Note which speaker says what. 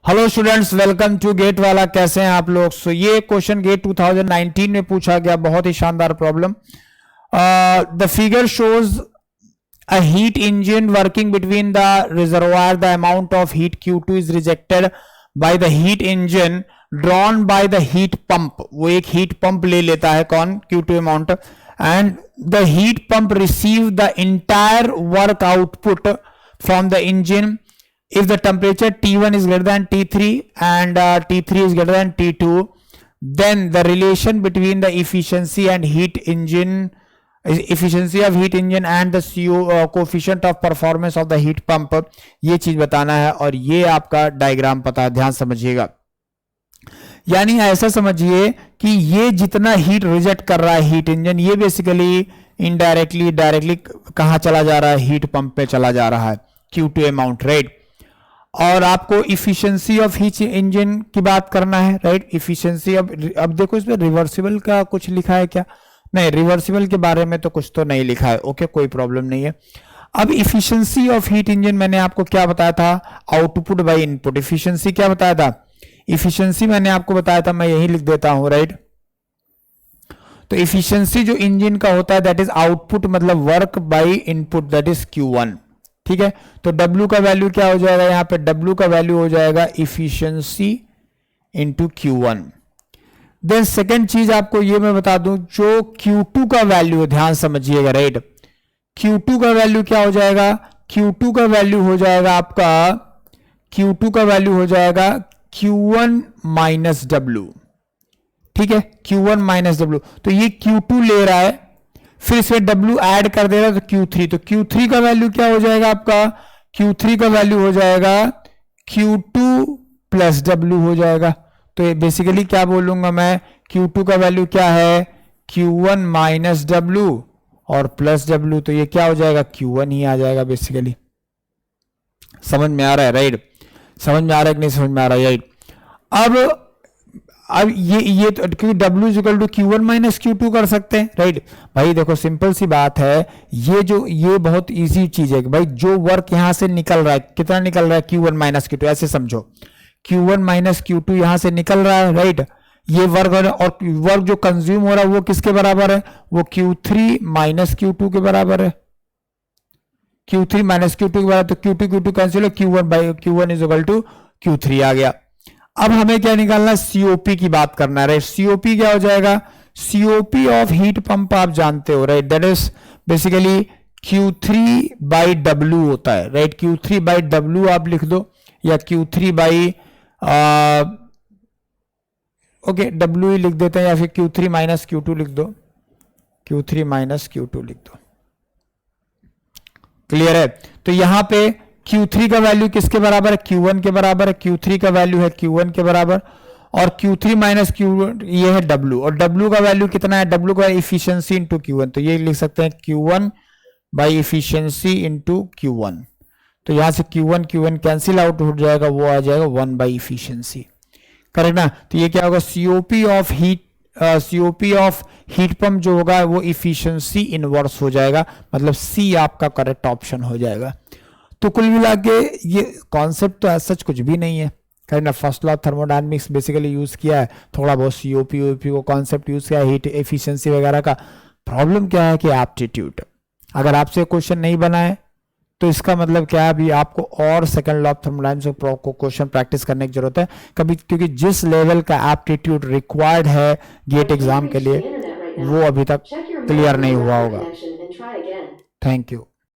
Speaker 1: Hello students, welcome to GATE वाला। कैसे हैं आप लोग? ये क्वेश्चन गेट 2019 में पूछा गया, बहुत ही शानदार problem. The figure shows a heat engine working between the reservoir. The amount of heat Q2 is rejected by the heat engine drawn by the heat pump. वो एक हीट पंप ले लेता है, कौन? Q2 amount. And the heat pump receive the entire work output from the engine if the temperature T1 is greater than T3 and T3 is greater than T2, then the relation between the efficiency and heat engine, efficiency of heat engine and the CO coefficient of performance of the heat pump, ये चीज बताना है। और ये आपका diagram पता है, ध्यान समझिएगा। यानी ऐसा समझिए कि ये जितना हीट रिजेक्ट कर रहा है हीट इंजन, ये बेसिकली इनडायरेक्टली डायरेक्टली कहाँ चला जा रहा है? हीट पंप पे चला जा रहा है, Q2 अमाउंट, राइट। और आपको इफिशिएंसी ऑफ हीट इंजन की बात करना है, राइट। इफिशिएंसी अब देखो इसमें रिवर्सिबल का कुछ लिखा है क्या? नहीं, रिवर्सिबल के बारे में तो कुछ तो नहीं लिखा है। ओके, कोई प्रॉब्लम नहीं है। अब इफिशिएंसी ऑफ हीट इंजन मैंने आपको क्या बताया था? Output by input. इफिशिएंसी क्या बताया था? इफिशिएंसी मैंने आपको बताया था, मैं यही लिख देता हूं, राइट। तो इफिशिएंसी जो इंजन का होता है दैट इज आउटपुट, मतलब work by input, that is Q1। ठीक है, तो W का वैल्यू क्या हो जाएगा? यहां पे W का वैल्यू हो जाएगा efficiency into Q1। Then second चीज आपको ये मैं बता दूं, जो Q2 का वैल्यू, ध्यान समझिएगा, राइट। Q2 का वैल्यू क्या हो जाएगा? Q2 का वैल्यू हो जाएगा आपका, Q2 का वैल्यू हो जाएगा Q1 माइनस W। ठीक है, Q1 माइनस W। तो ये Q2 ले रहा है, फिर इसमें W ऐड कर दे रहा है तो Q3। तो Q3 का वैल्यू क्या हो जाएगा आपका? Q3 का वैल्यू हो जाएगा Q2 प्लस W हो जाएगा। तो ये बेसिकली क्या बोलूंगा मैं? Q2 का वैल्यू क्या है? Q1 माइनस W और प्लस W। तो ये क्या हो जाएगा? Q1 ही आ जाएगा बेसिकली। समझ में आ रहा है, राइट? समझ में आ रहा है कि नहीं समझ में आ रहा है, राइट। अब ये तो क्योंकि W is equal to Q1 minus Q2 कर सकते हैं, राइट। भाई देखो, सिंपल सी बात है, ये बहुत इजी चीज है कि भाई जो वर्क यहां से निकल रहा है, कितना निकल रहा है? Q1 minus Q2। ऐसे समझो, Q1 माइनस Q2 यहां से निकल रहा है, राइट। ये वर्क और वर्क जो कंज्यूम हो रहा है वो किसके बराबर है? वो Q3 माइनस Q2 के बराबर है। Q3 माइनस Q2 के बराबर, तो Q2 कैंसिल है, Q1 is equal to Q3 आ गया। अब हमें क्या निकालना है? COP की बात करना है, राइट। COP क्या हो जाएगा? COP ऑफ हीट पंप आप जानते हो, right. That is basically Q3 by W होता है, राइट। Q3 बाई W आप लिख दो, या Q3 बाई ओके W ही लिख देते हैं, या फिर Q3 माइनस Q2 लिख दो। Q3 माइनस Q2 लिख दो। क्लियर है? तो यहां पे Q3 का वैल्यू किसके बराबर है? Q1 के बराबर है। Q3 का वैल्यू है Q1 के बराबर, और Q3 माइनस Q1 ये है W, और W का वैल्यू कितना है? W का इफिशियंसी इंटू Q1। तो ये लिख सकते हैं Q1 by efficiency into Q1। तो यहां से Q1 कैंसिल आउट हो जाएगा, वो आ जाएगा 1 बाई इफिशियंसी, करेक्ट ना। तो ये क्या होगा? COP ऑफ हीट पंप जो होगा वो इफिशियंसी इनवर्स हो जाएगा, मतलब C आपका करेक्ट ऑप्शन हो जाएगा। तो कुल मिला के ये कॉन्सेप्ट तो ऐसा सच कुछ भी नहीं है, करेक्ट ना। First law thermodynamics basically use किया है, थोड़ा बहुत COP को कॉन्सेप्ट यूज किया है, हीट एफिशिएंसी वगैरह का। प्रॉब्लम क्या है कि एप्टीट्यूड, अगर आपसे क्वेश्चन नहीं बना है तो इसका मतलब क्या है? अभी आपको और सेकंड लॉ ऑफ थर्मोडायनेमिक्स को क्वेश्चन प्रैक्टिस करने की जरूरत है कभी, क्योंकि जिस लेवल का एप्टीट्यूड रिक्वायर्ड है गेट एग्जाम के लिए वो अभी तक क्लियर नहीं हुआ होगा। Thank you.